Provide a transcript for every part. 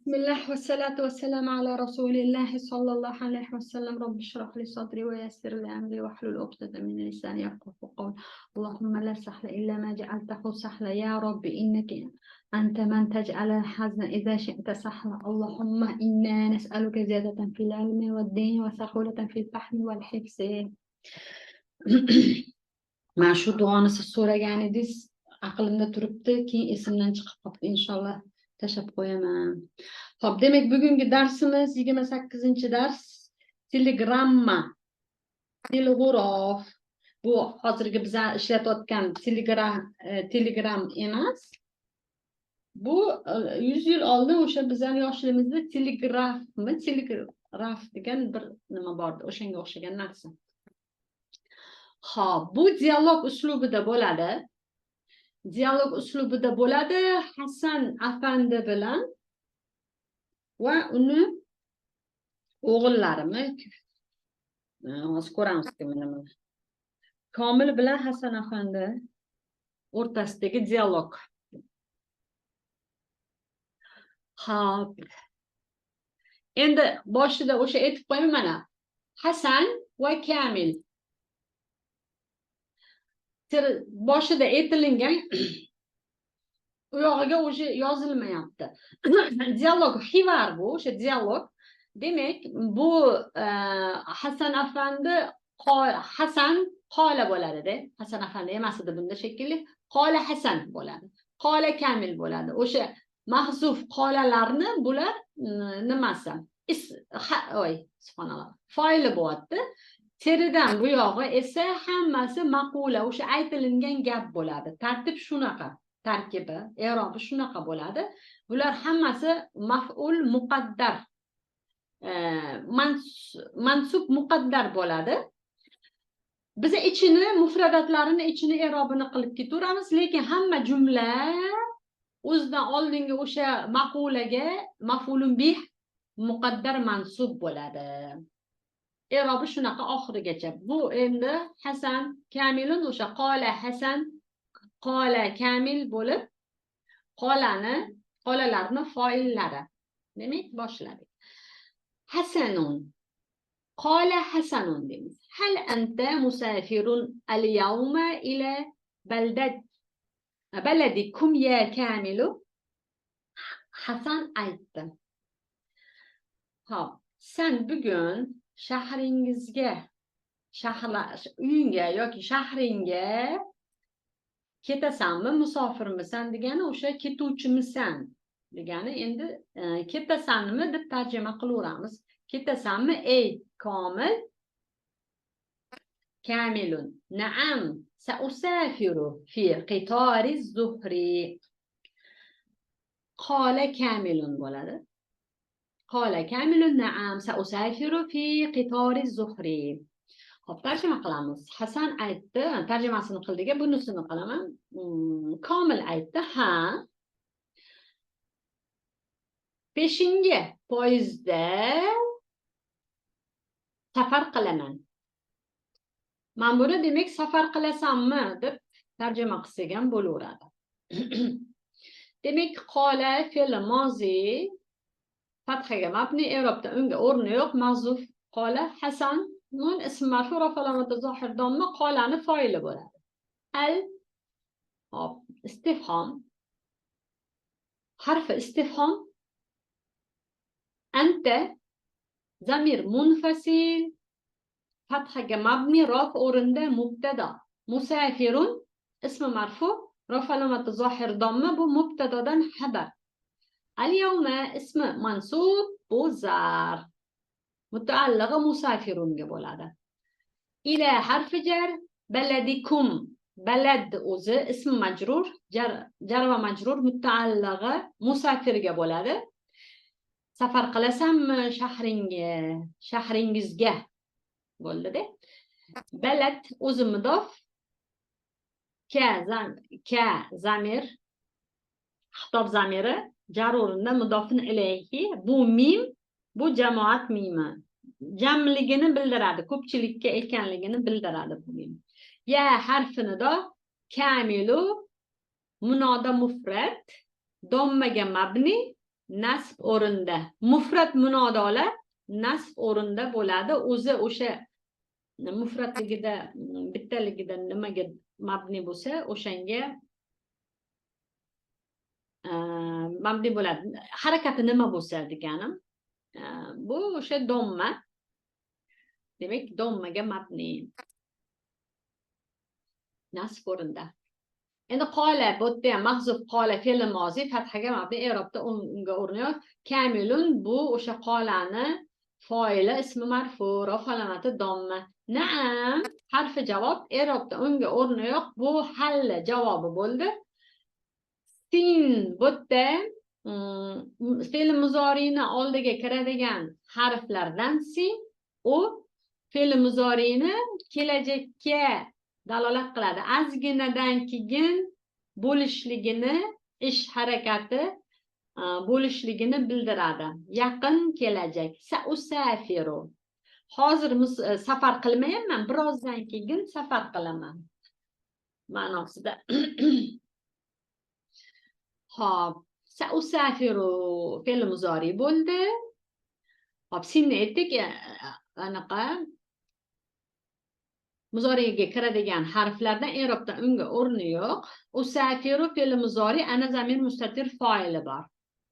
بسم الله والصلاة والسلام على رسول الله صلى الله عليه وسلم. رب اشرح لي صدري ويسر لي أمري واحلل عقدة من لساني يفقهوا قولي. اللهم لا سهل إلا ما جعلته سهلا يا رب إنك أنت من تجعل الحزن إذا شئت سهلا. اللهم إنا نسألك زيادة في العلم والدين وسهولة في الفهم والحفظ. مع شو duanız so'ragan edingiz aqlimda turibdi, keyin esimdan chiqib qoldi. Inshaalloh tashab qo'yaman. Xo'p, demak bugungi darsimiz 28-dars telegramma. Telegraf. Bu hozirgi biz ishlatayotgan telegram emas. Bu 100 yil oldin o'sha bizning yoshligimizda telegraf degan bir nima bor edi, o'shanga o'xshagan narsa. Xo'p, bu dialog uslubida bo'ladi. Dialog uslubida bo'ladi Hasan afandi bilan va uni o'g'illarimi, hozir ko'ramiz kimni. Komil bilan Hasan afandi o'rtasidagi dialog. Xo'p. Endi boshida o'sha aytib qo'yaman mana. Hasan va Kamil. Boshida aytilingan u yog'iga o'sha yozilmayapti. Dialog hivar bu, o'sha dialog. Demak, bu Hasan afandi Hasan qola bo'ladi-da. Hasan afandi emas edi bunda shekilli. Qola Hasan bo'ladi. Qola Kamil bo'ladi. O'sha mahzuf qolalarni bular nimasi? Subhanalloh. Foili bo'lyapti. Teridan bu yog'i esa hammasi maqula, o'sha aytilingan gap bo'ladi. Tartib shunaqa, tarkibi, i'robi shunaqa bo'ladi. Bular hammasi maf'ul muqaddar, mansub muqaddar bo'ladi. Biz ichini, mufradatlarini ichini i'robini qilib ketaveramiz, lekin hamma jumla o'zidan oldingi o'sha maqulaga maf'ulun bih muqaddar mansub bo'ladi. I'robi shunaqa oxirigacha. Bu endi Hasan Kamilun o'sha qola Hasan qola Kamil bo'lib qolalarni foillari. Demak, boshladik. Hasanun. Qola Hasanun deymiz. Hal anta musafirun al-yawma ila baladikum ya Kamilu? Hasan aytdi. Xo'p, sen bugun shahringizga, uyingga yoki shahringga ketasanmi, musofirmisan degani o'sha ketuvchimisan degani. Endi ketasanmi deb tarjima qilaveramiz. Ketasanmi ey Komil? Kamilun. Na'am, sa'usafiru fi qitari zuhri. Qala Kamilun bo'ladi. Qala Kamilun na'am sa'usafiru fi qitari zuhri. Xo'p, tarjima qilamiz. Hasan aytdi, tarjimasini qildik, bunisini qilaman. Komil aytdi, ha. Peshinga poyezdda safar qilaman. Men buni demak safar qilasanmi deb tarjima qilsak ham bo'laveradi. Demak, qola fe'l mozi fathaga mabni, i'robda unga o'rni yo'q, mahzuf. Qola Hasan nun ism marfu rafa alamati zohir damma, qolani foili bo'ladi. Al hop istifhom, harfi istifhom. Anta zamir munfasil fathaga mabni, rof o'rinda mubtada. Musafirun ismi marfu rafa alamati zohir damma, bu mubtadadan xabar. Al-yawma ismi mansub, bu zar. Mutaallig'i musafirunga bo'ladi. Ila harfi jar, baladikum. Balad o'zi ism majrur, jar va majrur, mutaallig'i musafirga bo'ladi. Safar qilasanmi shahringizga bo'ldi-da. Balad o'zi mudof, ka zamir, xitob zamiri, jar o'rinda mudofin ilayhi. Bu mim, bu jamoat mimi. Jamligini bildiradi, ko'pchilikka ekanligini bildiradi bu mim. Ya harfini da Kamilu munoda mufrad, dommaga mabni, nasb o'rinda. Mufrat munodolar nasb o'rinda bo'ladi. O'zi o'sha mufratligida, bittaligida nimaga mabni bo'lsa, o'shanga mabni bo'ladi. Harakati nima bo'lsa deganim. Bu o'sha domma. Demak, dommaga mabni. Nasb o'rinda. Endi qola bu yerda ham mahzuf qola fe'li mozi fathaga mabni i'robda unga o'rnayoq kamilun bu o'sha qolani foili ismi marfu raf alamati domma. Naam harfi javob i'robda unga o'rnayoq bu hal javobi bo'ldi. Sin bu yerda fe'l muzorini oldiga kiradigan harflardan sin u fe'l muzorini kelajakka dalolat qiladi. Ozginadan keyin bo'lishligini, ish harakati bo'lishligini bildiradi. Yaqin kelajak. Sausafiru. Hozir safar qilmayman, birozdan keyin safar qilaman. Ma'nosida. Xo'p, sausafiru fe'l muzori bo'ldi. Xo'p, sinni aytdik, anaqa muzoriga kiradigan harflardan i'robda unga o'rni yo'q. Usafiru fe'li muzori ana zamir mustatir fa'ili bor.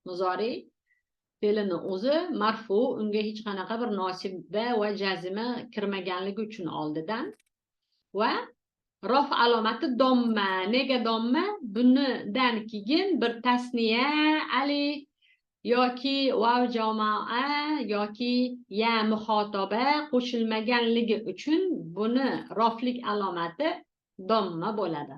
Muzori fe'lini o'zi marfu, unga hech qanaqa bir nosiba va jazma kirmaganligi uchun oldidan va rof alomati domma. Nega domma? Bundan keyin bir tasniya alif yoki vav jamoa yoki ya muxotoba qo'shilmaganligi uchun buni roflik alomati domma bo'ladi.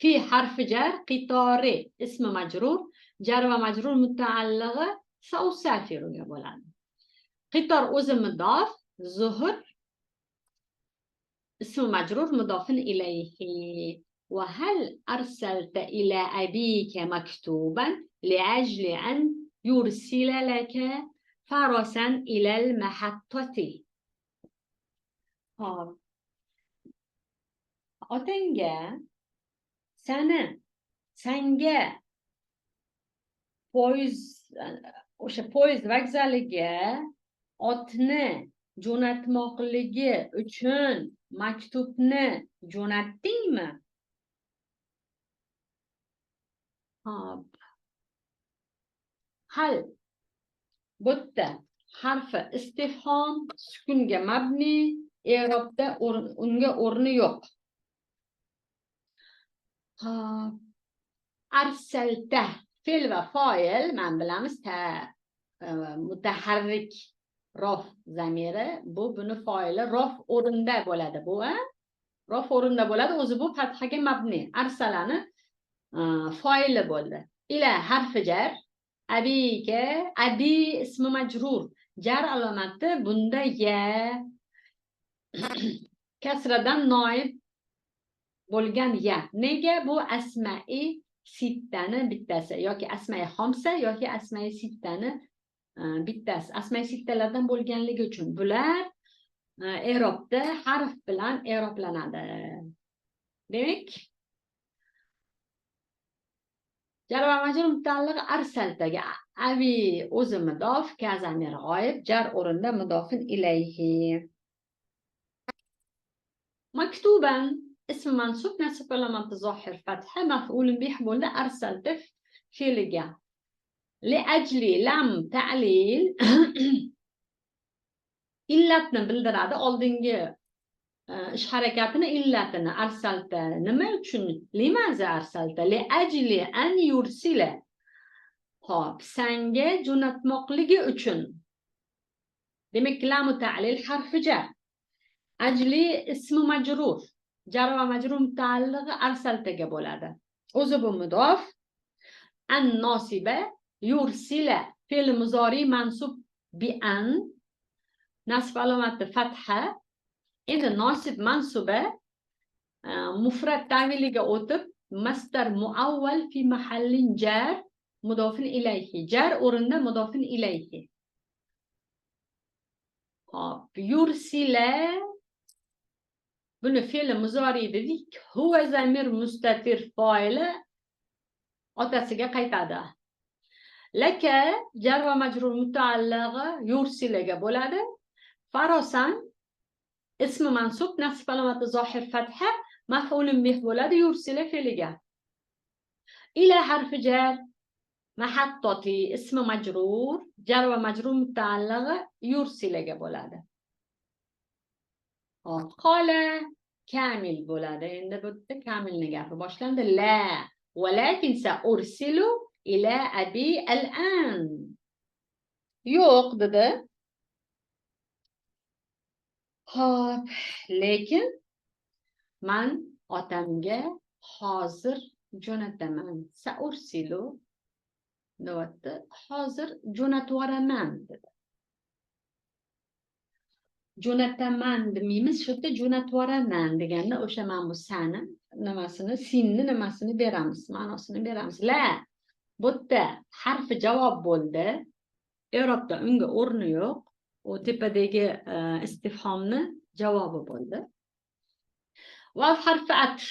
Fi harfi jar qitori ismi majrur, jar va majrur mutaallig'i sausafiruga bo'ladi. Qitor o'zi mudof, zuhur ismi majrur mudofin ilayhi. Wa hal arsalta ila abika maktuban لأجل أن يرسل لك فرسا إلى المحطة. Otangga senga o'sha poyezd vokzaliga otni jo'natmoqligi uchun maktubni jo'natdingmi? Hal bu yerda harfi istifhom sukunga mabni, i'robda unga o'rni yo'q. Arsalta fe'l va fa'il men bilamiz mutaharrik rof zamiri, bu buni fa'ili rof o'rinda bo'ladi. Bu rof o'rinda bo'ladi, o'zi bu fathaga mabni. Arsalani fa'ili bo'ldi. Ila harfi jar abika, abi ismi majrur, jar alomati bunda ya kasradan noib bo'lgan ya. Nega? Bu asma'i sittani bittasi yoki asma'i xomsa yoki asma'i sittani bittasi. Asma'i sittalardan bo'lganligi uchun bular i'robda harf bilan i'roblanadi. Demak, jar va majrur mutaalliq arsaltaga abi o'zi mudof, kazamir g'oyib, jar o'rinda mudofin ilayhi. Maktuban ism mansub nasb alamati zohir fatha maf'ulun bih bo'ldi. Arsalta fe'liga li ajli lam ta'lil illatni bildiradi. Oldingi ish harakatini illatini arsalta nima uchun? Limaza arsalta li ajli an yursila. Xo'p, senga jo'natmoqligi uchun. Demak, lam ta'lil harfi jar. Ajli ismi majrur. Jar va majrur mutaallig'i arsaltaga bo'ladi. O'zi bu mudof. An nosiba yursila fe'l muzori mansub bi an. Nasb alomati fatha. Endi nosib mansuba mufrad ta'viliga o'tib masdar muavval fi mahallin jar mudofin ilayhi. Jar o'rinda mudofin ilayhi. Hop, yursila buni fe'l muzori dedik. Huwa zamir mustatir fa'ili otasiga qaytadi. Laka jar va majrur mutaallig'i yursilaga bo'ladi. Farosan ismi mansub nasb alomati zohir fatha maf'ulun bih bo'ladi yursila fe'liga. Ila harfi jar mahattoti ismi majrur jar va majrur mutaallig'i yursilaga bo'ladi. Hop, qola kamil bo'ladi. Endi bu yerda kamilni gapi boshlandi. La walakin sa ursilu ila abi al-an. Yo'q dedi. Hop, lekin men otamga hozir jo'nataman. Sa ursilu deyapti. Hozir jo'natib yuboraman dedi. Jo'nataman demaymiz, shu yerda jo'natib yuboraman deganda o'sha mana bu sani nimasini, sinni nimasini beramiz, ma'nosini beramiz. La bu yerda harfi javob bo'ldi. I'robda unga o'rni yo'q. O tepadagi istifhomni javobi bo'ldi. Vav harfi atf.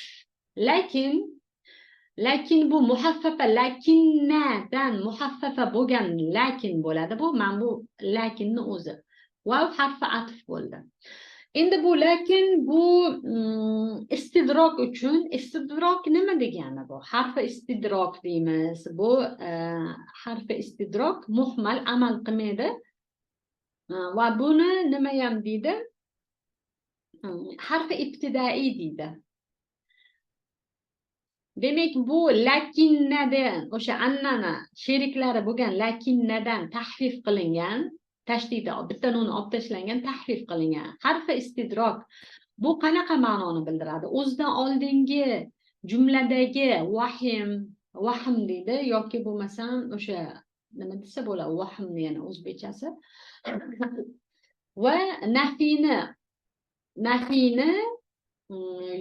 Lakin bu muhaffafa, lakinnadan muhaffafa bo'lgan lakin bo'ladi. Bu mana bu lakinni o'zi. Vav harfi atf bo'ldi. Endi bu lakin bu istidrok uchun, istidrok nima degani bu? Harfi istidrok deymiz. Bu harfi istidrok muhmal amal qilmaydi. Va buni nima ham deydi? Harfi ibtidai deydi. Demak bu lakinnadan, o'sha annani sheriklari bo'lgan lakinnadan tahrif qilingan, tashdida bitta nuni olib tashlangan, tahrif qilingan harfi istidrok. Bu qanaqa ma'noni bildiradi? O'zidan oldingi jumladagi vahm deydi yoki bo'lmasam o'sha nima desa bo'ladi, vahmni yana o'zbekchasi. Va nafini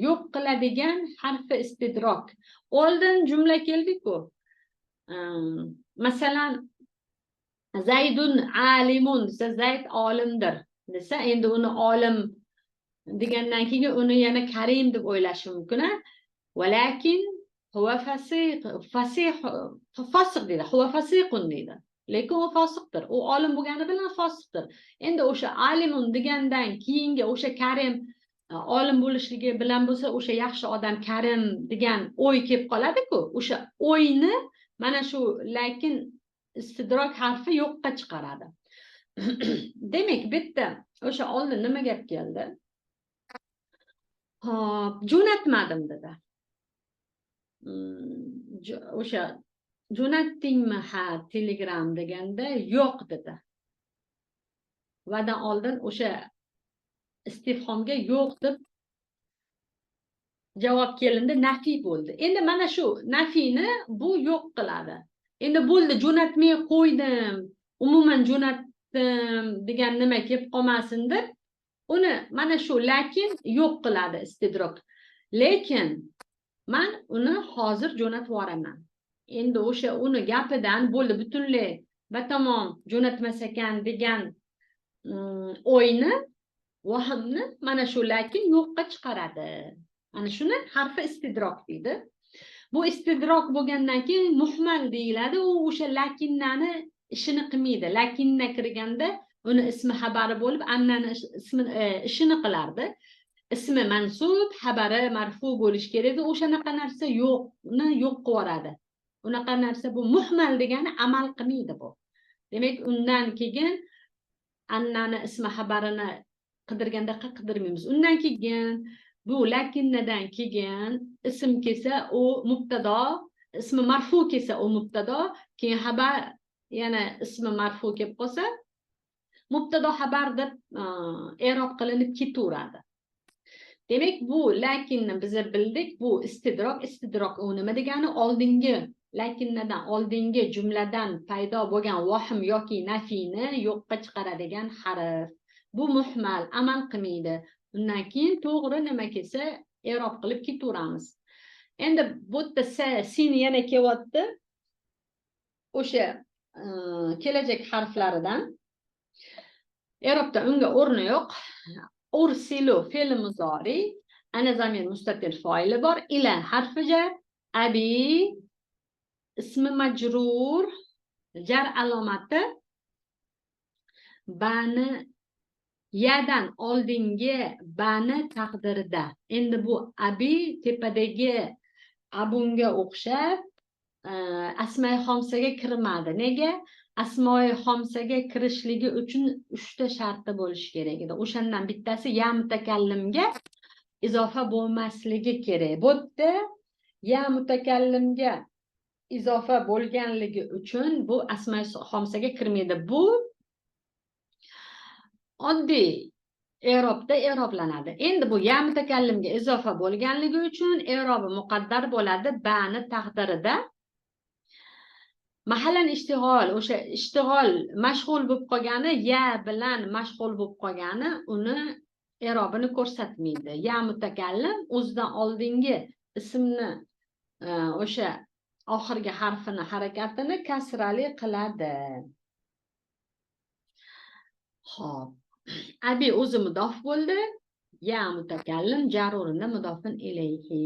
yo'q qiladigan harfi istidrok. Oldin jumla keldi-ku. Masalan, Zaydun alimun desa, Zayd olimdir desa, endi uni olim degandan keyin uni yana karim deb o'ylash mumkin. Walakin huwa fasiq deydi. Huwa fasiqun deydi. Lekin u fosiqdir. U olim bo'lgani bilan fosiqdir. Endi o'sha alimun degandan keyingi o'sha karim olim bo'lishligi bilan bo'lsa, o'sha yaxshi odam karim degan o'y kelib qoladi-ku. O'sha o'yni mana shu lakin istidrok harfi yo'qqa chiqaradi. Demak, bitta o'sha oldin nima gap keldi? Hop, jo'natmadim dedi. O'sha jo'natdingmi ha Telegram deganda yo'q dedi. Vadan oldin o'sha istifhomga yo'q deb javob kelindi, nafiy bo'ldi. Endi mana shu nafiyni bu yo'q qiladi. Endi bo'ldi, jo'natmay qo'ydim, umuman jo'natdim degan nima kelib qolmasin deb uni mana shu lakin yo'q qiladi istidrok. Lekin men uni hozir jo'natib yuboraman. Endi o'sha uni gapidan bo'ldi, butunlay batamom jo'natmas ekan degan o'yni, vahmni mana shu lakin yo'qqa chiqaradi. Ana shuni harfi istidrok deydi. Bu istidrok bo'lgandan keyin muhmal deyiladi. U o'sha lakinnani ishini qilmaydi. Lakinna kirganda uni ismi xabari bo'lib, annani ishini qilardi. Ismi mansub, xabari marfu bo'lish kerak. O'shanaqa narsa yo'qni yo'q qilib yuboradi. Unaqa narsa bu muhmal degani amal qilmaydi bu. Demak, undan keyin annani ismi xabarini qidirganda qidirmaymiz. Undan keyin bu lakinnadan keyin ism kelsa u mubtado, ismi marfu kelsa u mubtado, keyin xabar yana ismi marfu kelib qolsa mubtado xabar deb i'rob qilinib ketaveradi. Demak, bu lakinni biz bildik, bu istidrok u nima degani? Oldingi lakinnadan oldingi jumladan paydo bo'lgan vahm yoki nafiyni yo'qqa chiqaradigan harf. Bu muhmal, amal qilmaydi. Undan keyin to'g'ri nima kelsa i'rob qilib ketaveramiz. Endi bu yerda sin yana kelyapti. O'sha kelajak harflaridan i'robda unga o'rni yo'q. Ursilu fe'l muzori, ana zamir mustatir fa'ili bor, ila harfi jar, abi ismi majrur jar alomati bani yadan oldingi bani taqdirida. Endi bu abi tepadagi abunga o'xshab asmai xomsaga kirmadi. Nega? Asmoi xomsaga kirishligi uchun 3 ta sharti bo'lishi kerak edi. O'shandan bittasi ya mutakallimga izofa bo'lmasligi kerak. Bu yerda ya mutakallimga izofa bo'lganligi uchun bu asmai xomsaga kirmaydi. Bu oddiy i'robda i'roblanadi. Endi bu ya mutakallimga izofa bo'lganligi uchun i'robi muqaddar bo'ladi bani taqdirida. Mahallan ishtig'ol, o'sha ishtig'ol mashg'ul bo'lib qolgani, ya bilan mashg'ul bo'lib qolgani uni i'robini ko'rsatmaydi. Ya mutakallim o'zidan oldingi ismni o'sha oxirgi harfini harakatini kasrali qiladi. Xo'p. Abi o'zi mudof bo'ldi. Ya mutakallim jar o'rinda mudofin ilayhi.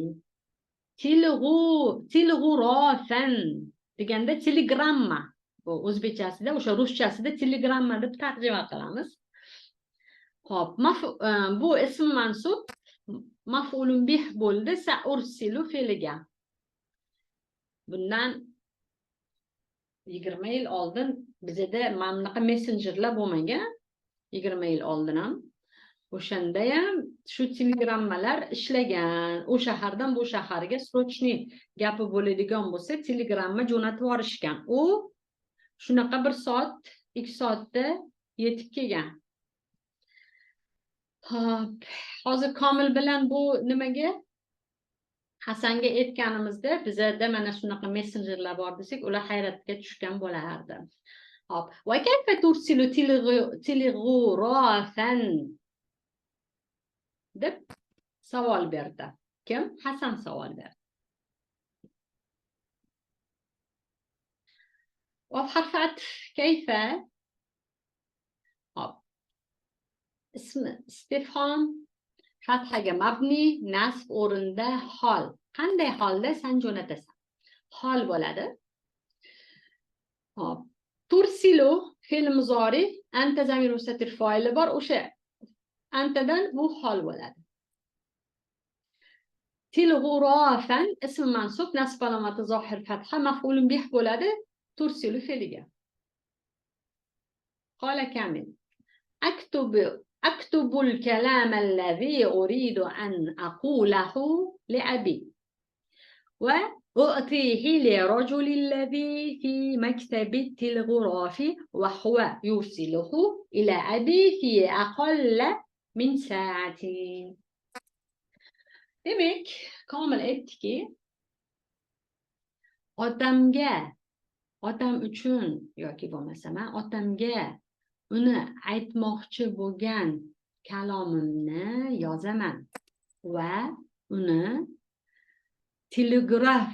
Tilg'u rofan deganda telegramma. Bu o'zbekchasida, o'sha ruschasida telegramma deb tarjima qilamiz. Xo'p, bu ism mansub maf'ulun bih bo'ldi sa'ursilu fe'liga. Bundan 20 yil oldin bizda mana bunaqa messenjerlar bo'lmagan. 20 yil oldin ham o'shanda ham shu telegrammalar ishlagan. O shahardan bu shaharga srochniy gapi bo'ladigan bo'lsa telegramma jo'natib yuborishgan. U shunaqa 1 soat, 2 soatda yetib kelgan. Hop, hozir Komil bilan bu nimaga Hasanga aytganimizda bizda mana shunaqa messenjerlar bor desak, ular hayratga tushgan bo'lardi. Hop, va kayfa tursilu tilghurafan deb savol berdi. Kim? Hasan savol berdi. Va harfat kayfa? Hop. Ismi istifhom fathaga mabni, nasb o'rinda hol. Qanday holda sen jo'natasan? Hol bo'ladi. Hop. Tursilu fe'l muzori, anta zamir mustatir fa'ili bor, o'sha antadan bu hol bo'ladi. Tilghurafan ism mansub, nasb alomati zohir fatha, maf'ulun bih bo'ladi. Tursilu fe'liga. Qala Kamil. أكتب الكلام الذي أريد أن أقوله لأبي وأعطيه لرجل الذي في مكتب التلغراف وهو يرسله إلى أبي في أقل من ساعتين. Demek Komil aytdiki, otam uchun yoki bo'lmasa otamga uni aytmoqchi bo'lgan kalomimni yozaman va uni telegraf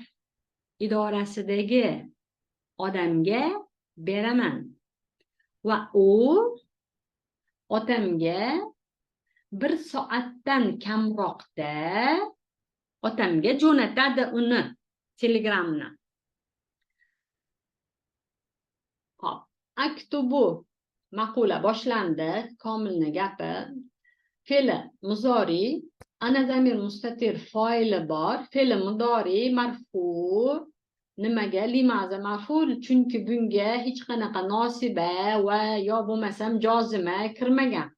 idorasidagi odamga beraman va u otamga 1 soatdan kamroqda otamga jo'natadi uni telegramni. Hop, aktubu maqula boshlandi, Komilni gapi. Fe'li muzori, ana zamir mustatir fa'ili bor, fe'li mudori marfu. Nimaga? Limaza marfu, chunki bunga hech qanaqa nosiba va yo bo'lmasam jozima kirmagan.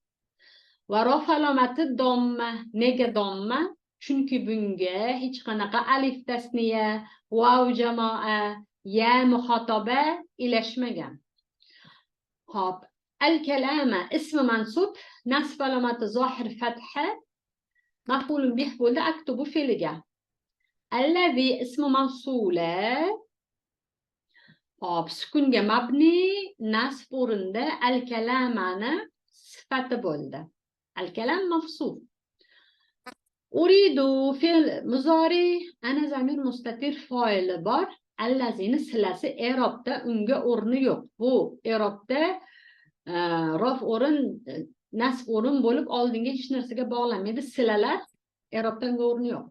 Va rof alomati domma. Nega domma? Chunki bunga hech qanaqa alif tasniya, vav jamoa, ya muxotoba ilashmagan. Hop, al-kalama ismi mansub, nasb alomati zohir fatha, maf'ulun bih bo'ldi, aktubu fe'liga. Allazi ismi mavsula. Hop, sukunga mabni, nasb o'rinda al-kalamani sifati bo'ldi. Al-kalam mafsuf. Uridu fe'l muzori, ana zamir mustatir fa'ili bor. Allazini silasi i'robda unga o'rni yo'q. Bu i'robda rof o'rin, nasb o'rin bo'lib oldinga hech narsaga bog'lanmaydi. Silalar i'robdan o'rni yo'q.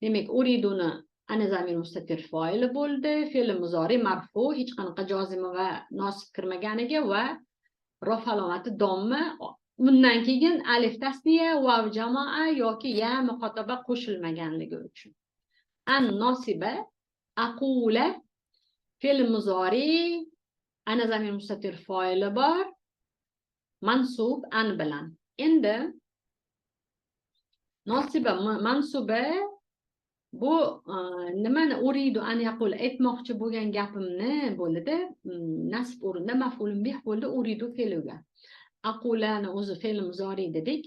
Demak, uriduni ana zamir mustatir foili bo'ldi. Fe'l muzori marfu, hech qanaqa jozima va nosib kirmaganiga va rof alomati domma. Bundan keyin alif tasniya, vav jamoa yoki ya muxotaba qo'shilmaganligi uchun. An nosiba, aqula, fe'l muzori, ana zamir mustatir foili bor, mansub an bilan. Endi nosiba mansuba bu nimani uridu an yaqul aytmoqchi bo'lgan gapimni bo'ldi-da, nasb o'rinda maf'ulun bih bo'ldi uridu fe'liga. Aqulani o'zi fe'l muzori dedik.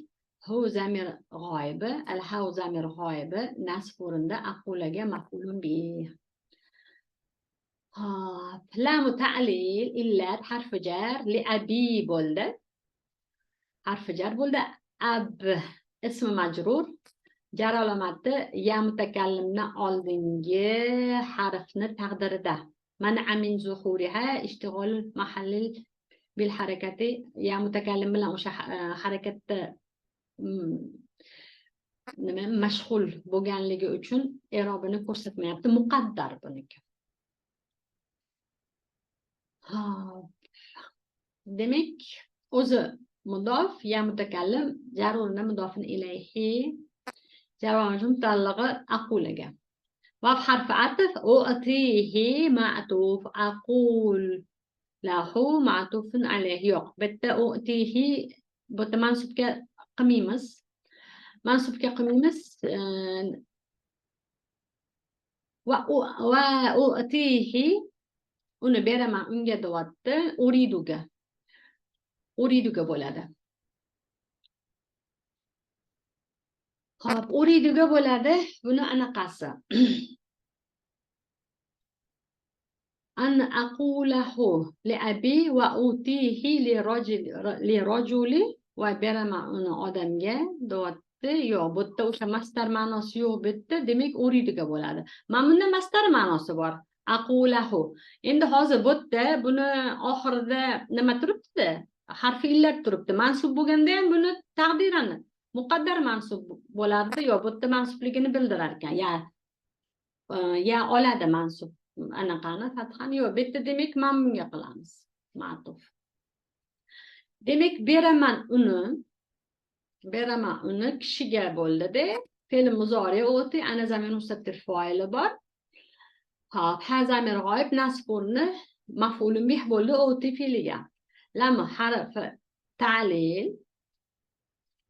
Hu zamir g'oyibi, al hav zamir g'oyibi, nasb o'rinda aqulaga maf'ulun bih. Lamu ta'lil illat harfi jar li abi bo'ldi. Harfi jar bo'ldi. Ab ismi majrur. Jar alomati ya mutakallimni oldingi harfni taqdirida. Man'a min zuhuriha ishtig'ol mahallil bil harakati, ya mutakallim bilan o'sha harakatda nima mashg'ul bo'lganligi uchun i'robini ko'rsatmayapti, muqaddar buniki. Demak, o'zi mudof ya mutakallim, jar o'rnida mudofin ilayhi, jar va majrur mutaallig'i aqulaga. Vav harfi atf, u'tihi ma'tuf, aqul lahu ma'tufun alayhi. Yo'q, bitta u'tihi bitta mansubga qilmaymiz. Mansubga qilmaymiz. Va u'tihi uni beraman unga deyapti, uriduga bo'ladi. Xo'p, uriduga bo'ladi. Buni anaqasi. An aqulahu li abi va utihi li rajuli va beraman uni odamga deyapti. Yo'q, bu yerda o'sha mastar ma'nosi yo'q bitta, demak uriduga bo'ladi. Mana bunda mastar ma'nosi bor. Aqulahu. Endi hozir bu yerda buni oxirida nima turibdi? Harfi illat turibdi. Mansub bo'lganda ham buni taqdiran muqaddar mansub bo'lardi. Yo'q, bu yerda mansubligini bildirar ekan. Ya oladi mansub. Anaqani fathani yo'q. Bu yerda demak mana bunga qilamiz. Ma'tuf. Demak, beraman uni kishiga bo'ldi-da. Fe'l muzori o'ti ana zamir mustatir foili bor. Hop, ha zamir g'oyib nasb o'rni maf'ulun bih bo'ldi o'ti fe'liga. Lam harfi ta'lil,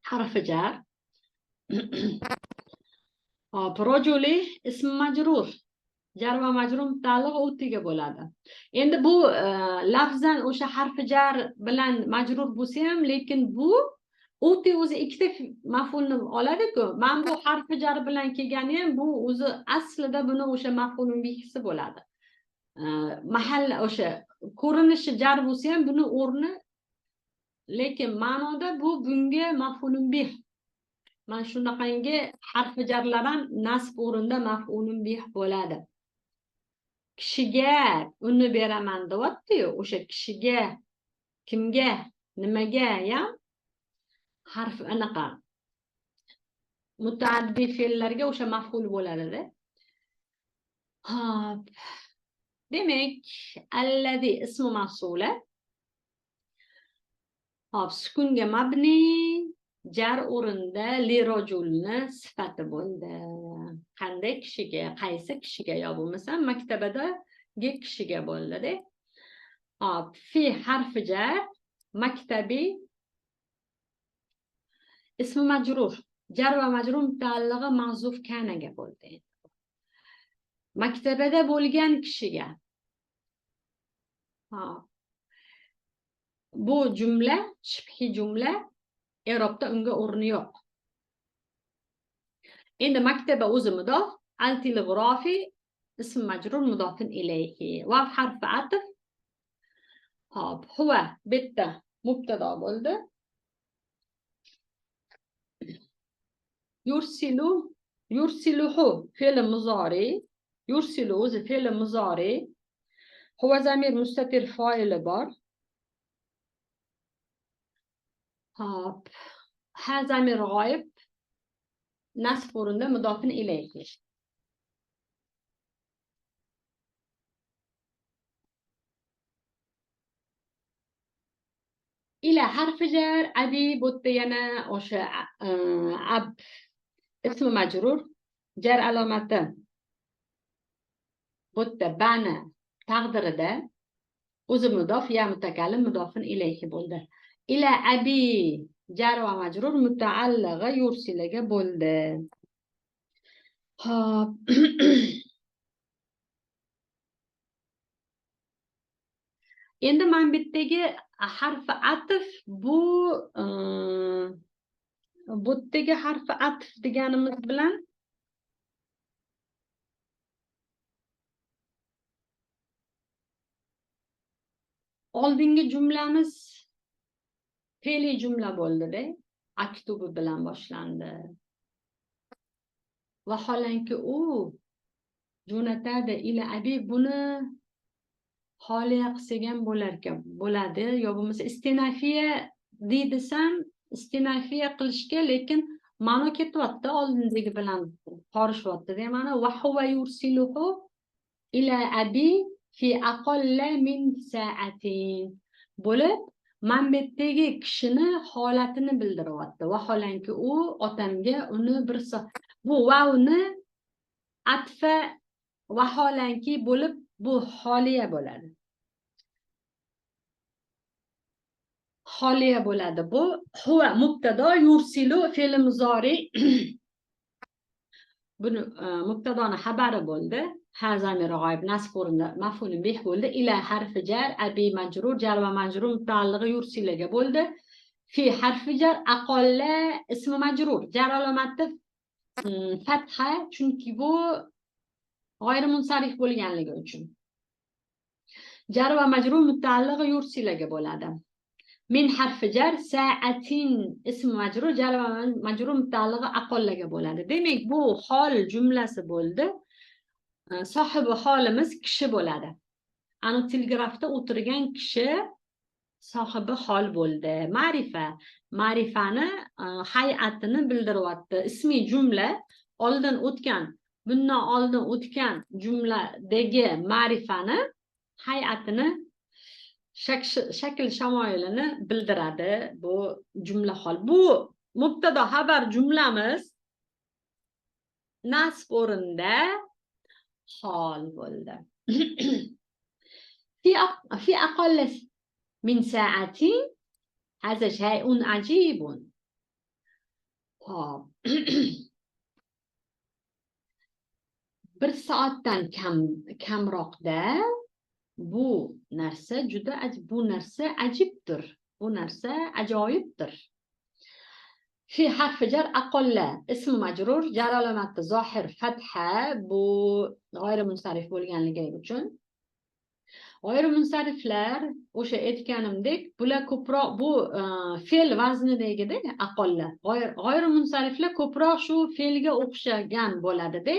harfi jar. Hop, rajuli ism majrur. Jar va majrur mutaalliq o'tiga bo'ladi. Endi bu lafzan o'sha harfi jar bilan majrur bo'lsa ham, lekin bu o'ti o'zi ikkita maf'ulni oladi-ku. Mana bu harfi jar bilan kelgani ham bu o'zi aslida buni o'sha maf'ulun bihisi bo'ladi. Mahall o'sha ko'rinishi jar bo'lsa ham buni o'rni, lekin ma'noda bu bunga maf'ulun bih. Mana shunaqangi harfi jarlar ham nasb o'rinda maf'ulun bih bo'ladi. Kishiga uni beraman deyapti-yu, o'sha kishiga, kimga, nimaga ham harf anaqa mutaaddi fe'llarga o'sha maf'ul bo'ladi-da. Hop. Demak, allazi ismi mavsula. Hop, sukunga mabni, jar o'rinda li rajulni sifati bo'ldi. Qanday kishiga, qaysi kishiga yo bo'lmasa maktabadagi kishiga bo'ldi-da. Hop, fi harfi jar, maktabi ismi majrur. Jar va majrur mutaallig'i ma'zuf kanaga bo'ldi. Maktabada bo'lgan kishiga. Bu jumla, shibhi jumla, i'robda unga o'rni yo'q. Endi maktaba o'zi mudof, al-til g'urofi ism majrur mudofin ilayhi. Vav harfi atf. Hop, huwa bitta mubtado bo'ldi. Yursiluhu fe'l muzori. Yursilu o'zi fe'l muzori. Huwa zamir mustatir foili bor. Hop. Ha zamir g'oyib nasb o'rinda mudofin ilayhi. ila harfi jar abi bu yerda yana o'sha ab ismi majrur jar alomati bu yerda bani taqdirida o'zi mudof ya mutakallim mudofin ilayhi bo'ldi. Ila abi jar va majrur mutaallig'i yursilaga bo'ldi. Hop. Endi men bu yerdagi harfi atf bu yerdagi harfi atf deganimiz bilan oldingi jumlamiz fe'li jumla bo'ldi-da, aktubi bilan boshlandi. Vaholanki u jo'natadi ila abi buni holiya qilsak ham bo'ladi yo bo'lmasa istinafiya deysam istinafiya qilishga lekin ma'no ketyapti oldindagi bilan qorishyapti-da mana va huva yursiluhu ila abi fi aqalla min sa'atin bo'lib manbetdagi kishini holatini bildiryapti. Vaholanki u otamga uni bir bu vavni atfa vaholanki bo'lib bu holiya bo'ladi. Holiya bo'ladi. Bu huva mubtado yursilu fe'l muzori buni mubtadoni xabari bo'ldi. Ha zamiri g'oyib nasb o'rnida maf'ul bih bo'ldi. Ila harfi jar abi majrur jar va majrur mutaallig'i yursilaga bo'ldi. Fi harfi jar aqalla ismi majrur jar alomati fatha chunki bu g'oyrimunsarif bo'lganligi uchun. Jar va majrur mutaallig'i yursilaga bo'ladi. Min harfi jar sa'atin ism majrur jar va majrur mutaallig'i aqollaga bo'ladi. Demak, bu hol jumlasi bo'ldi. Sohibi holimiz kishi bo'ladi. Ani telegrafda o'tirgan kishi sohibi hol bo'ldi. Ma'rifani hay'atini bildiryapti. Ismiy jumla oldin o'tgan, bundan oldin o'tgan jumladagi ma'rifani hay'atini shakl shamoyilini bildiradi bu jumla hol. Bu mubtado xabar jumlamiz nasb o'rinda hol bo'ldi. fi aqalla min sa'atin haza shay'un ajibun. Hop. Bir soatdan kamroqda bu narsa juda bu narsa ajibdir. Bu narsa ajoyibdir. Fi harfi jar aqalla ism majrur jar alomati zohir fatha bu g'oyrimunsarif bo'lganligi uchun g'oyrimunsariflar o'sha aytganimdek bular ko'proq bu fe'l vaznidagida aqalla g'oyrimunsariflar ko'proq shu fe'lga o'xshagan bo'ladi-da.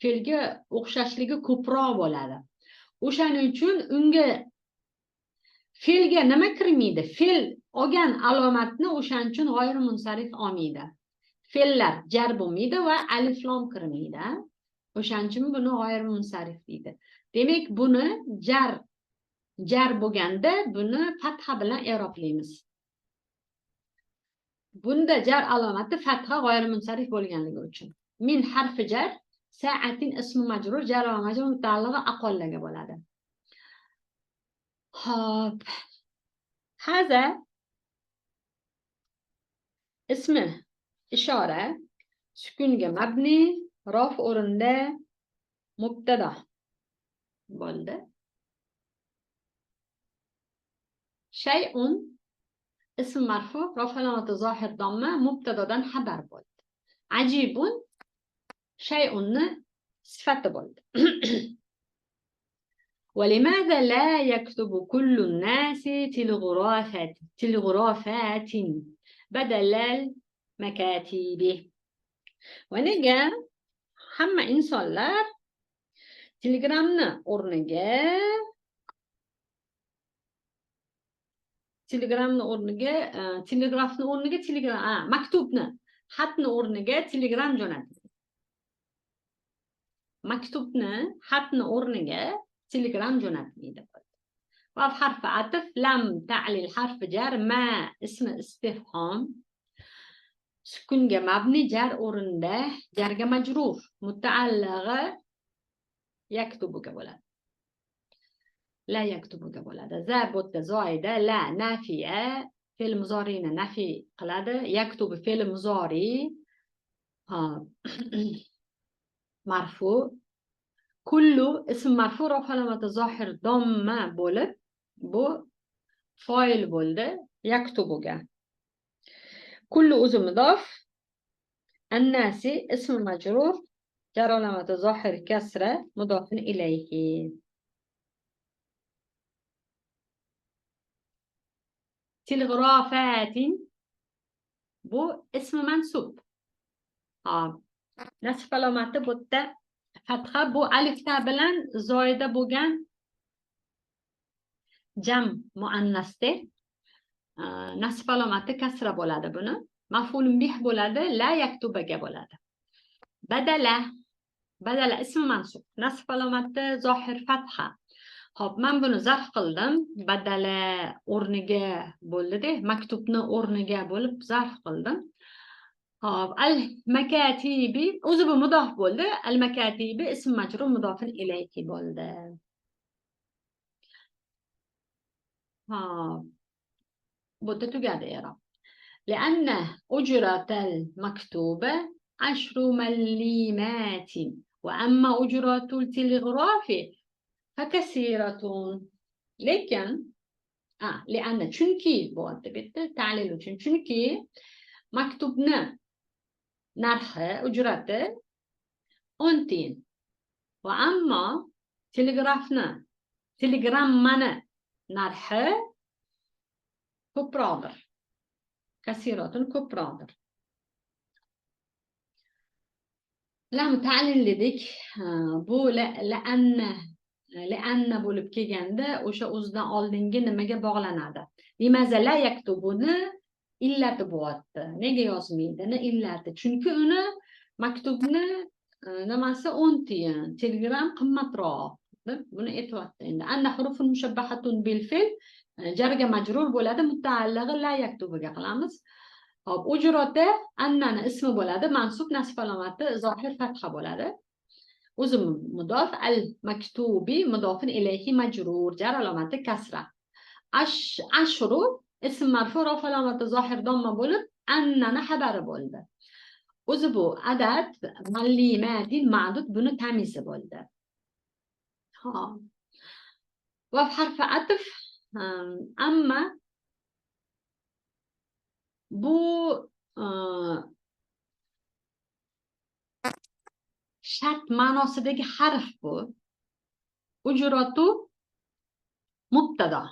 Fe'lga o'xshashligi ko'proq bo'ladi. O'shaning uchun unga fe'lga nima kirmaydi? Fe'l olgan alomatni o'shaning uchun g'oyrimunsarif olmaydi. Fe'llar jar bo'lmaydi va alif lom kirmaydi. O'shaning uchun buni g'oyrimunsarif deydi. Demak, buni jar bo'lganda buni fatha bilan i'roblaymiz. Bunda jar alomati fatha g'oyrimunsarif bo'lganligi uchun. Min harfi jar sa'atin ismi majrur jar va majrur mutaallig'i aqollaga bo'ladi. Hop. Haza ismi ishora sukunga mabni rof o'rinda mubtada bo'ldi. Shay'un ism marfu rof alomati zohir damma mubtadodan xabar bo'ldi. Ajibun shay'unni sifati bo'ldi. ولماذا لا يكتب كل الناس تلغرافات بدل المكاتب؟ ونجا hamma insonlar telegramni o'rniga maktubni xatni o'rniga telegram jo'natadi. Maktubni xatni o'rniga telegram jo'natmaydi. واو حرف عطف، لم تعليل حرف جر، ما اسم استفهام، سكونga mabni, jar o'rinda, jarga majrur, mutaallig'i yaktubuga bo'ladi. La yaktubuga bo'ladi. Za bo'tda zoida, la nafiya, fe'l muzoriyni nafiy qiladi. Yaktubu fe'l muzori marfu. Kullu ism marfu rof alamati zohir domma bo'lib, bu foil bo'ldi yaktubuga. Kullu o'zi mudof. Annasi ism majrur, jar alamati zohir kasra, mudofin ilayhi. Tilg'rofatin, bu ism mansub. Nasb alomati bu yerda fatha, bu alifta bilan zoida bo'lgan jam muannasda nasb alomati kasra bo'ladi. Buni maf'ulun bih bo'ladi, la yaktubaga bo'ladi. Badala ism mansub, nasb alomati zohir fatha. Hop, men buni zarf qildim, badala o'rniga bo'ldi-da, maktubni o'rniga bo'lib zarf qildim. Hop, al-makatibi o'zi bu mudof bo'ldi, al-makatibi ism majrur mudofin ilayhi bo'ldi. Hop, bu da tugadi e'rob. Li'anna ujratal maktuba 10 mallimatin va amma ujratul tilg'rofi fakasiratun. Lekin li'anna, chunki bu yerda bitta ta'lil uchun, chunki maktubni narxi, ujrati 10 tiyin. Va ammo telegrammani narxi ko'proqdir. Kasiratun ko'proqdir. Lam ta'lil dedik. Bu la'anna bo'lib kelganda o'sha o'zidan oldingi nimaga bog'lanadi. Limaza la yaktubuni illati bo'lyapti. Nega yozmaydi? Illati. Chunki uni maktubni nimasi 10 tiyin, telegram qimmatroq. Buni aytyapti endi. Anna hurufun mushabbahatun bil fil, jarga majrur bo'ladi, mutaallig'i la yaktubiga qilamiz. Hop, ujrati annani ismi bo'ladi, mansub, nasb alomati zohir fatha bo'ladi. O'zi mudof, al maktubi mudofin ilayhi majrur, jar alomati kasra. Ashru ism marfu, rof alomati zohir domma bo'lib, annani xabari bo'ldi. O'zi bu adad mallimatin ma'dud, buni tamizi bo'ldi. Va harfi atf, amma bu shart ma'nosidagi harf bu. Ujratu mubtada.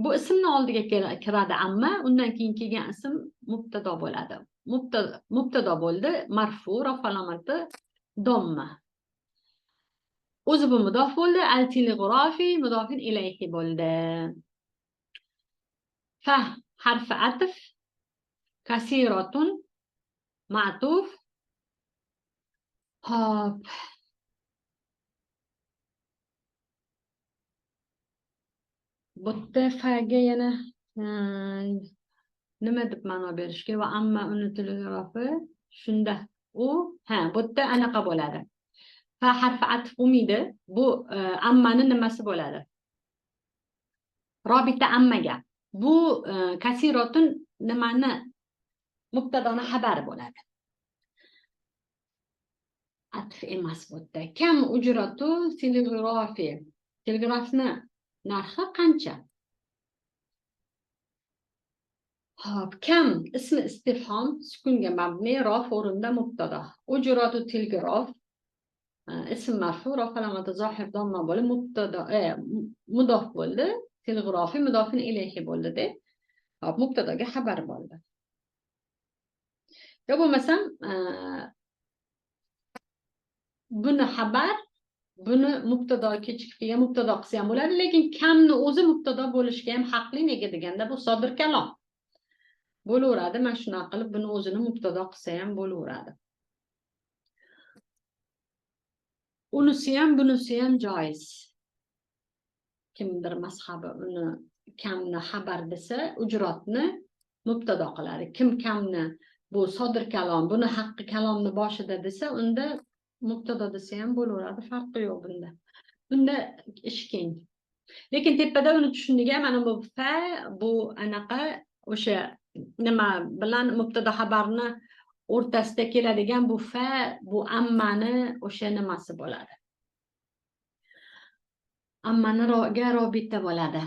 Bu ismni oldiga kiradi, amma undan keyin kelgan ism mubtada bo'ladi. Mubtada bo'ldi, marfu, rof alomati domma. O'zi bu mudof bo'ldi, al-tilg'rofi mudofin ilayhi bo'ldi. Fa harfi atf, kasiratun ma'tuf. Hop, bu yerda faga yana nima deb ma'no berishga va amma uni tilg'rofi shunda u bu yerda anaqa bo'ladi. Fa harfi atf bo'lmaydi. Bu ammani nimasi bo'ladi? Robita ammaga. Bu kasiratun nimani? Mubtadoni xabari bo'ladi. Atf emas bu yerda. Kam ujratu tilg'rofi. Telegrafni narxi qancha? Hop, kam ismi istifhom, sukunga mabni, rof o'rinda mubtada. Ujratu tilg'rof ism marfu, rof alamati zohir domma bo'lib, mubtada mudof bo'ldi. Tilg'rofi mudofin ilayhi bo'ldi-da. Hop, mubtadaga xabar bo'ldi. Ya bo'lmasam buni xabar, buni mubtado kechikib kelgan mubtado qilsa ham bo'ladi, lekin kamni o'zi mubtado bo'lishga ham haqli. Nega deganda bu sodir kalom bo'laveradi. Mana shunaqa qilib buni o'zini mubtado qilsa ham bo'laveradi. Unisi ham bunisi ham joiz. kimdir mazhabi uni kamni xabar desa, ujratni mubtado qiladi. Kim kamni bu sodir kalom, buni haqqi kalomni boshida desa, unda mubtado desa ham bo'laveradi, farqi yo'q bunda. Bunda ish keng. Lekin tepada uni tushundiga mana bu fa, bu anaqa o'sha nima bilan mubtado xabarni o'rtasida keladigan bu fa, bu ammani o'sha nimasi bo'ladi. Ammani ro'ga robita bo'ladi.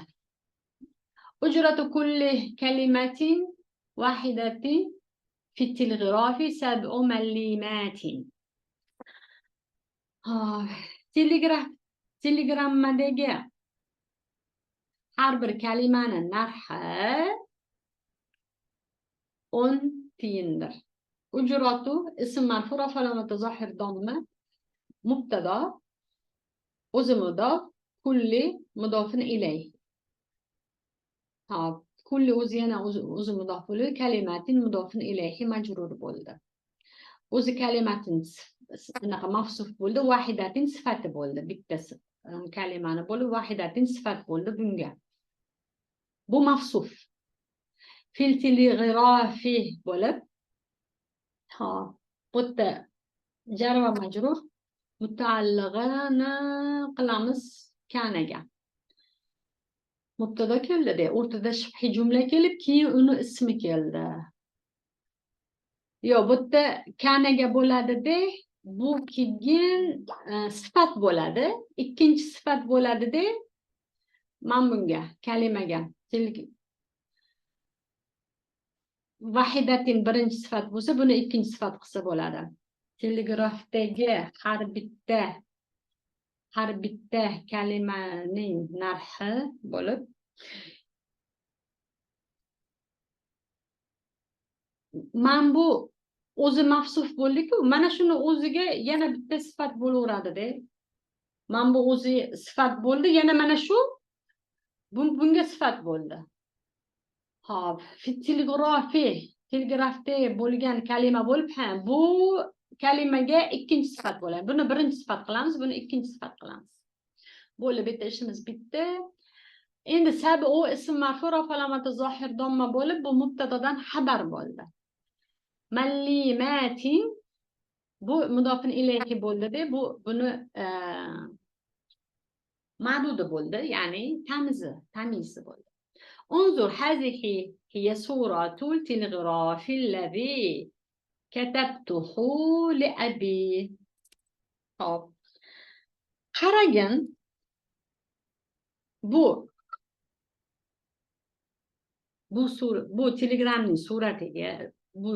Ujratu kulli kalimatin wahidatin fi tilghirafi 7 mallimatin. Telegrammadagi har bir kalimani narxi 10 tiyindir. Ujratu ism marfu rafa alamati zohir domma mubtada o'zi mudof kulli mudofin ilayh. Kulli o'zi yana o'zi mudof bo'lib kalimatin mudofin ilayhi majrur bo'ldi. O'zi kalimatin anaqa mavsuf bo'ldi, vahidatin sifati bo'ldi. Bittasi kalimani bo'lib vahidatin sifat bo'ldi bunga. Bu mavsuf. Fil tilghirofi bo'lib bu yerda jar va majrur mutaallig'ini qilamiz kanaga. Mubtada keldi-da, o'rtada shibhi jumla kelib, keyin uni ismi keldi. Yo, bu yerda kanaga bo'ladi-da, bu keyin sifat bo'ladi. Ikkinchi sifat bo'ladi-da, men bunga kalimaga vahidatin birinchi sifat bo'lsa, buni ikkinchi sifat qilsa bo'ladi. Telegrafdagi har bitta kalimaning narxi bo'lib men bu o'zi mavsuf bo'ldi-ku, mana shuni o'ziga yana bitta sifat bo'laveradi-da. Men bu o'zi sifat bo'ldi, yana mana shu bunga sifat bo'ldi. Xo'p, telegrafda bo'lgan kalima bo'lib, bu kalimaga ikkinchi sifat bo'ladi. Buni birinchi sifat qilamiz, buni ikkinchi sifat qilamiz. Bo'lib bitta ishimiz bitdi. Endi sabi o ism marfu rafa alamati zohir domma bo'lib, bu mubtadodan xabar bo'ldi. Mallimatin bu mudofin ilayhi bo'ldi-da, buni ma'dudi bo'ldi, ya'ni tamizi bo'ldi. انظر هذه هي صورة التلغراف الذي كتبته لأبي. Hop. Qaragin, bu telegramning suratiga, bu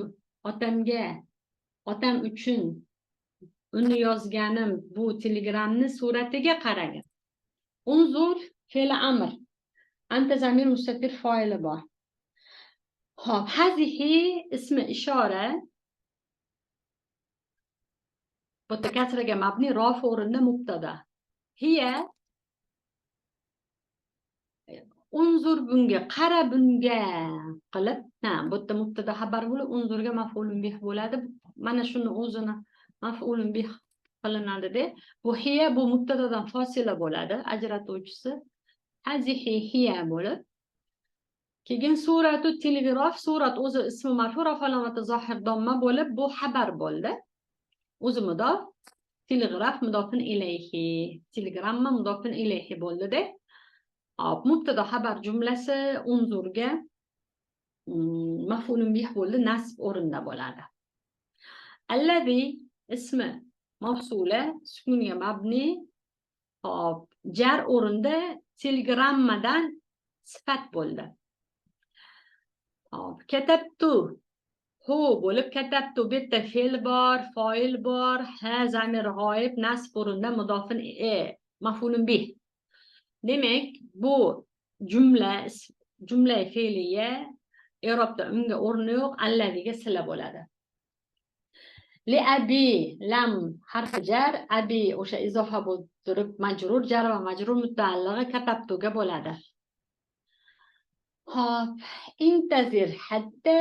otam uchun uni yozganim bu telegramning suratiga qaragin. Unzur fe'li amr. Anta zamir mustatir fa'ili bor. Hop, hazihi ismi ishora. Bu kasraga mabni rafi o'rinda mubtada. Hiya unzur bunga, qara bunga qilib, bu yerda mubtada xabar bo'lib, unzurga maf'ulun bih bo'ladi. Mana shuni o'zini maf'ulun bih qilinadi-da. Bu hiya bu mubtadadan fosila bo'ladi, ajratuvchisi. Hazihi hiya bo'lib, keyin suratu telegraf, surat o'zi ismi marfu rafa alamati zohir domma bo'lib, bu xabar bo'ldi. O'zi mudof, telegraf mudofin ilayhi, telegramma mudofin ilayhi bo'ldi-da. Hop, mubtada xabar jumlasi unzurga maf'ulun bih bo'ldi, nasb o'rinda bo'ladi. Allazi ismi mavsula sukunga mabni, hop, jar o'rinda telegrammadan sifat bo'ldi. Hop, katabtu hu bo'lib, katabtu bitta fe'l bor, fa'il bor, ha zamir g'oyib, nasb o'rinda mudofin maf'ulun bih. Demak, bu jumla fe'liya i'robda unga o'rni yo'q, allaziga sila bo'ladi. Li abi lam harfi jar, abi o'sha izofa bo'lib turib majrur, jar va majrur mutaallig'i katabtuga bo'ladi. Hop, intazir hatta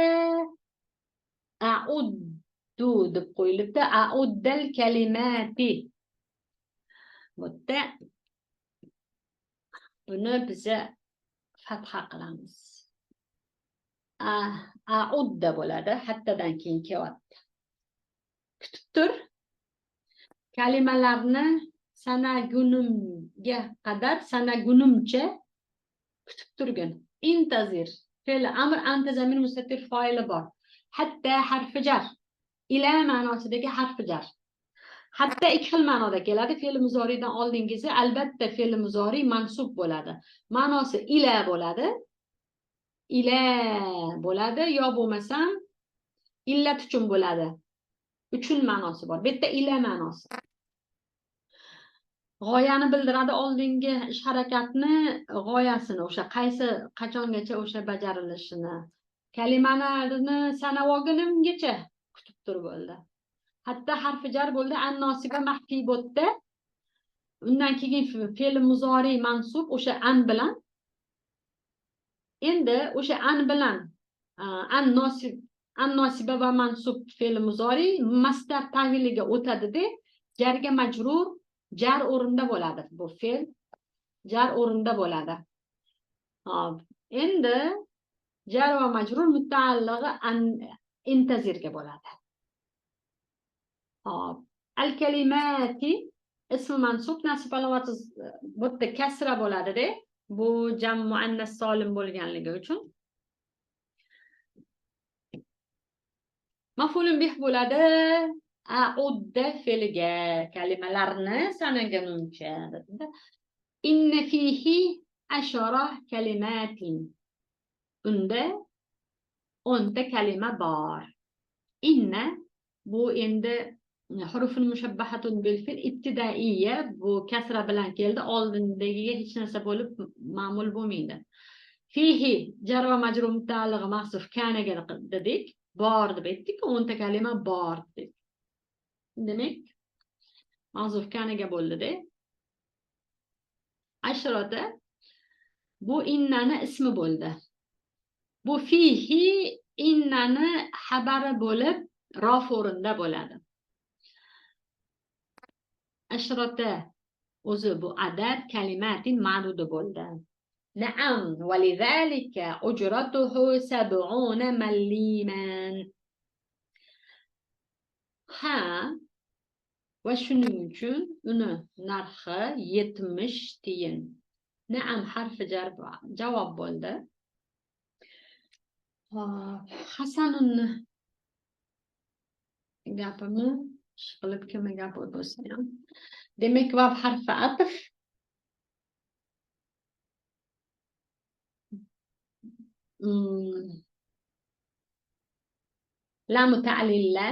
a'uddu deb qo'yilibdi. A'uddal kalimati. Bu yerda buni biza fatha qilamiz. A'udda bo'ladi, hattadan keyin kelyapti. Kutib tur. Kalimalarni sanagunimga qadar, sanagunimcha kutib turgin. Intazir. Fe'l amr anta zamir mustatir foili bor. Hatta harfi jar. Ila ma'nosidagi harfi jar. Hatta ikki xil ma'noda keladi. Fe'l muzoridan oldingisi albatta fe'l muzori mansub bo'ladi. Ma'nosi ila bo'ladi. Ila bo'ladi yo bo'lmasam illat uchun bo'ladi. Uchun ma'nosi bor. Bu yerda ila ma'nosi. G'oyani bildiradi, oldingi ish harakatni g'oyasini, o'sha qaysi qachongacha o'sha bajarilishini. Kalimalarni sanab olgunimgacha kutib tur bo'ldi. Hatta harfi jar bo'ldi, an-nosiba maxfiy bo'ldi. Undan keyin fe'l muzori mansub o'sha an bilan. Endi o'sha an bilan an-nosiba va mansub fe'l muzori masdar taviliga o'tadi-da, jarga majrur jar o'rinda bo'ladi. Bu fe'l jar o'rinda bo'ladi. Hop. Endi jar va majrur mutaallig'i intazirga bo'ladi. Hop. Al-kalimati ism mansub nasib alomati bu yerda kasra bo'ladi-da. Bu jam muannas solim bo'lganligi uchun. Maf'ulun bih bo'ladi. A'udda fe'liga kalimalarni sanagunimcha. Inna fihi ashara kalimatin. Unda 10 ta kalima bor. Inna bu endi hurufun mushabbahatun bil fil ibtidaiyya, bu kasra bilan keldi. Oldindagiga hech narsa bo'lib ma'mul bo'lmaydi. Fihi jar va majrur mutaallig'i mahzuf kanaga dedik. Bor deb aytdik, 10 ta kalima bor dedik. Demak, mahzuf kanaga bo'ldi-da. Ashrota bu innani ismi bo'ldi. Bu fihi innani xabari bo'lib rof o'rinda bo'ladi. Ashrota o'zi bu adad kalimatin ma'dudi bo'ldi. Na'am, walidhalika ujratuhu 70 malliman. Ha, va shuning uchun uni narxi 70 tiyin. Na'am harfi jar javob bo'ldi. Hasanunni gapimi qilib kim gap bo'lsa ham. Demak, vav harfi atf. La muta'allila,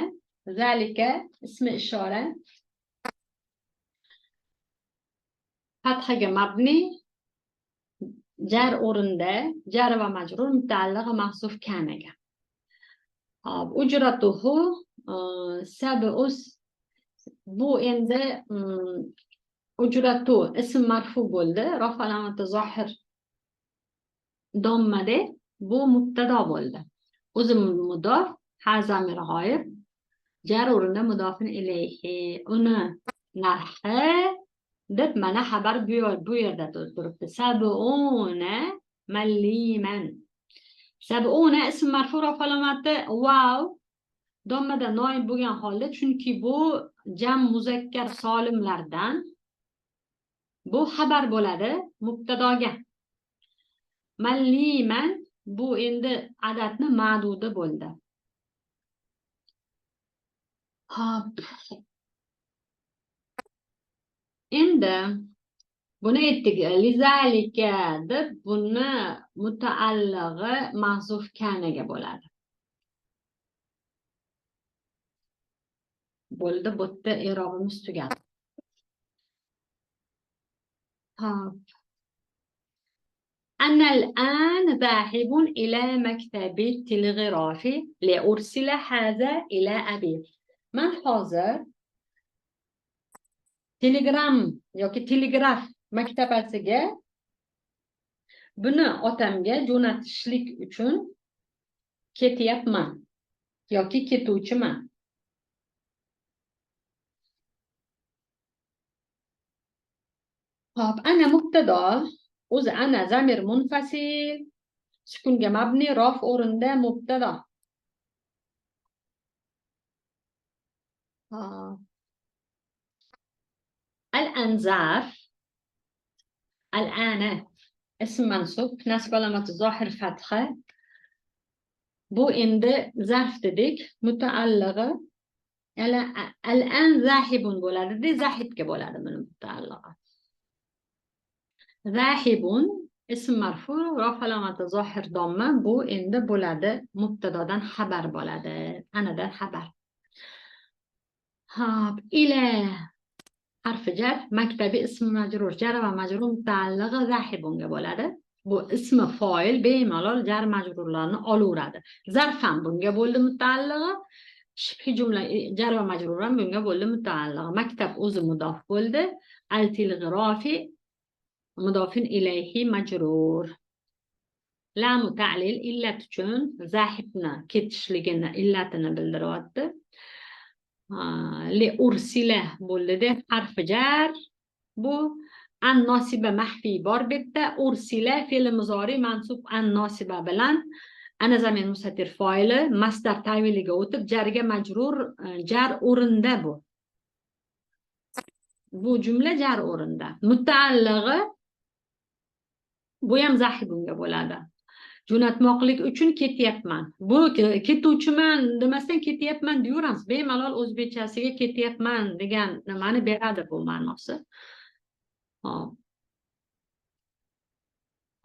zalika ismi ishora. Fathaga mabni, jar o'rinda, jar va majrur mutaallig'i mahzuf kanaga. Hop, ujratuhu sab'us. Bu endi ujratu ism marfu bo'ldi. Rof alamati zohir dommada, bu mubtado bo'ldi. O'zi mudof, ha zamir g'oyib, jar o'rinda mudofin ilayhi. Uni narxi deb mana xabar bu yerda turibdi. Sab'una malliman. Sab'una ism marfu rof alamati vav dommada noib bo'lgan holda, chunki bu jam muzakkar solimlardan bu xabar bo'ladi mubtadoga. Malliman bu endi adadni ma'dudi bo'ldi. Hop. Endi buni aytdik, lizalika deb buni mutaallig'i mahzuf kanaga bo'ladi. Bo'ldi, bu yerda i'robimiz tugadi. Hop. أنا الآن ذاهب إلى مكتب التلغراف لأرسل هذا إلى أبي. من hozir telegram yoki telegraf maktabasiga buni otamga jo'natishlik uchun ketyapman yoki ketuvchiman. Hop, ana mubtado. o'zi ana zamir munfasil sukunga mabni rof o'rinda mubtada. الآن ظرف الآن اسم منصوب نصب علامة الظاهر فتحة bu endi zarf dedik mutaallig'i الآن zahibun bo'ladi zahibga bo'ladi buni mutaallig'i zahibun ism marfu rof alamati zohir domma bu endi bo'ladi mubtadodan xabar bo'ladi anadan xabar hop ila harfi jar maktabi ism majrur jar va majrur mutaallig'i zahibunga bo'ladi bu ismi foil bemalol jar majrurlarni olaveradi zarf ham bunga bo'ldi mutaallig'i shibhi jumla jar va majrur ham bunga bo'ldi mutaallig'i maktab o'zi mudof bo'ldi al-tilg'irofi mudofin ilayhi majrur lamu ta'lil illat uchun zahibni ketishligini illatini bildiryapti li ursila bo'ldi harfi jar bu an nosiba mahfi bor bitta ursila fe'l muzori mansub an nosiba bilan ana zamin mustatir foili masdar taviliga o'tib jarga majrur jar o'rinda bu jumla jar o'rinda mutaallig'i bu ham zahibunga bo'ladi jo'natmoqlik uchun ketyapman bu ketuvchiman demasdan ketyapman deyveramiz bemalol o'zbekchasiga ketyapman degan nimani beradi bu ma'nosi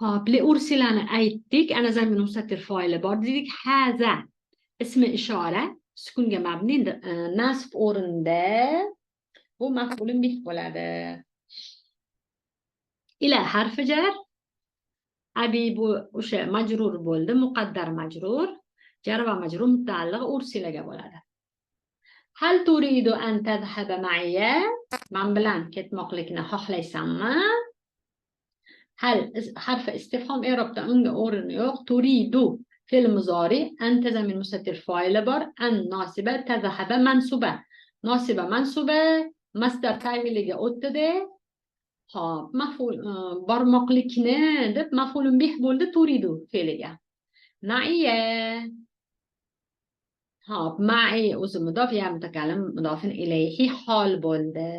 hop li ursilani aytdik ana zamin mustatir foili bor dedik haza ismi ishora sukunga mabni nasb o'rinda bu maf'ulun bih bo'ladi ila harfi jar abi bu o'sha majrur bo'ldi muqaddar majrur jar va majrur mutaallig'i ursilaga bo'ladi hal turidu an tadhhaba ma'iya men bilan ketmoqlikni xohlaysanmi hal harfi istifhom i'robda unga o'rin yo'q turidu fe'l muzori anta zamin mustatir foili bor an nosiba tadhhaba mansuba nosiba mansuba masdar taviliga o'tdi hop maf'ul bormoqlikni deb maf'ulun bih bo'ldi turidu fe'liga ma'iya hop ma'i o'zi mudof ya mutakallim mudofin ilayhi hol bo'ldi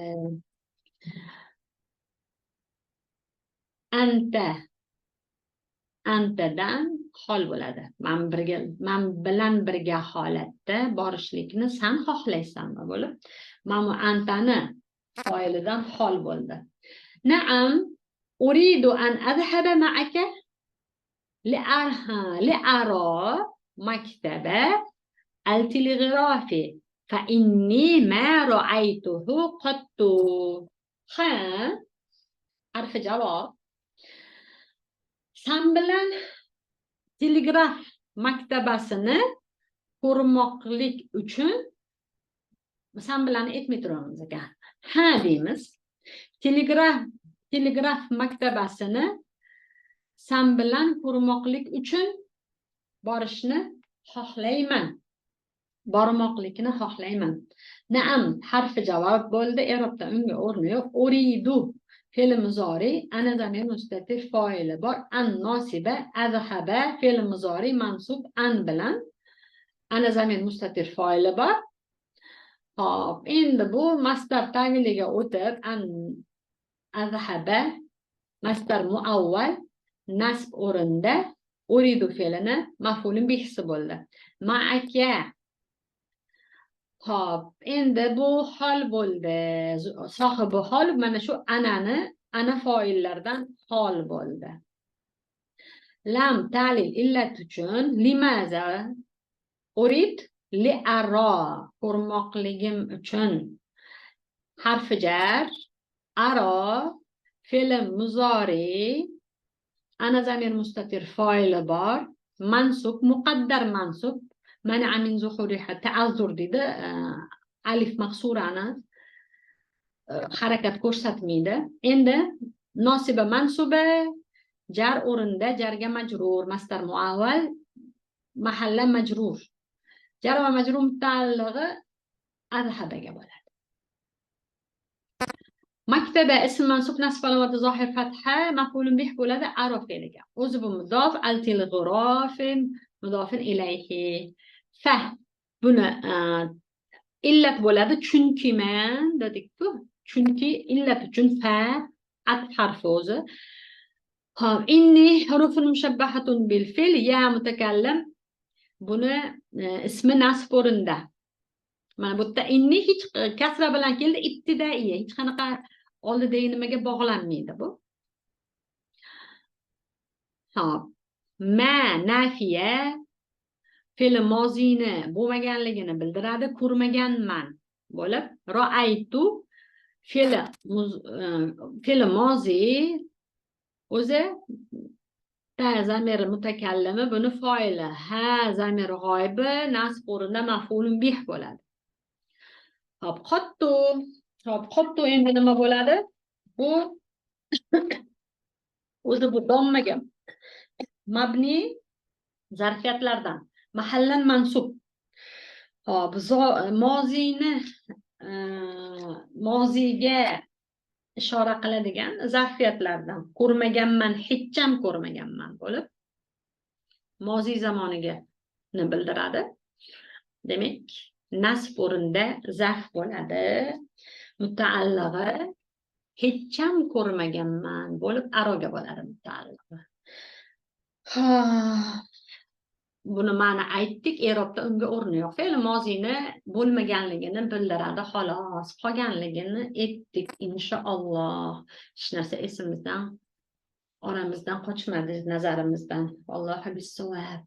antadan hol bo'ladi men bilan birga holatda borishlikni sen xohlaysanmi bo'lib mana antani foilidan hol bo'ldi na'am uridu an adhhaba ma'aka li'ara maktaba al-tilghirofi fa inni ma ra'aytuhu qattu ha harfi javob sen bilan telegraf maktabasini ko'rmoqlik uchun sen bilan aytmay turamiz ekan ha deymiz telegraf maktabasini sen bilan ko'rmoqlik uchun borishni xohlayman bormoqlikni xohlayman na'am harfi javob bo'ldi i'robda unga o'rni yo'q uridu fe'l muzori ana zamir mustatir foili bor an nosiba adhaba fe'l muzori mansub an bilan ana zamir mustatir foili bor hop endi bu masdar taviliga o'tib an adhaba masdar muavval nasb o'rinda uridu fe'lini maf'ulun bihisi bo'ldi ma'aka hop endi bu hol bo'ldi sohibi hol mana shu ana foillardan hol bo'ldi lam ta'lil illat uchun limaza urid li'ara ko'rmoqligim uchun harfi jar aro fe'l muzori ana zamir mustatir foili bor mansub muqaddar mansub mana min zuhuriha ta'azzur dedi alif maqsurani harakat ko'rsatmaydi endi nosiba mansuba jar o'rinda jarga majrur masdar muavval mahalla majrur jar va majrur mutaallig'i adhabaga bo'ladi maktaba ism mansub nasb alamati zohir fatha maf'ulun bih bo'ladi a'rof fe'liga. O'zi bu mudof altil g'urofin mudofin ilayhi. Fa buni illat bo'ladi chunki man dedik-ku. Chunki illat uchun fa atf harfi o'zi. Hop, inni hurufun mushabbahatun bil fe'l ya mutakallim. Buni ismi nasb o'rinda. Mana bu yerda inni hech kasra bilan keldi, ibtidaiy, hech qanaqa oldidagi nimaga bog'lanmaydi bu. Hop. Ma nafiya fe'l mozini bo'lmaganligini bildiradi, ko'rmaganman bo'lib, ra'aytu fe'l mozi o'zi ta zamir mutakallimi buni foili, ha zamir g'oibi nasb o'rinda maf'ulun bih bo'ladi. Hop, qottu endi nima bo'ladi? Bu o'zi bu dommaga mabni zarfiyatlardan mahallan mansub. Hop, moziga ishora qiladigan zarfiyatlardan ko'rmaganman, hech ham ko'rmaganman bo'lib mozi zamoniga bildiradi. Demak, nasb o'rinda zarf bo'ladi. Mutaallig'i hech ham ko'rmaganman bo'lib aroga bo'ladi mutaallig'i. Buni ma'na aytdik, i'robda unga o'rni yo'q. Fe'l mozini bo'lmaganligini bildiradi, xolos. Qolganligini aytdik, inshaalloh. Hech narsa esimizdan, oramizdan qochmadi, nazarimizdan. Allohu bissavob.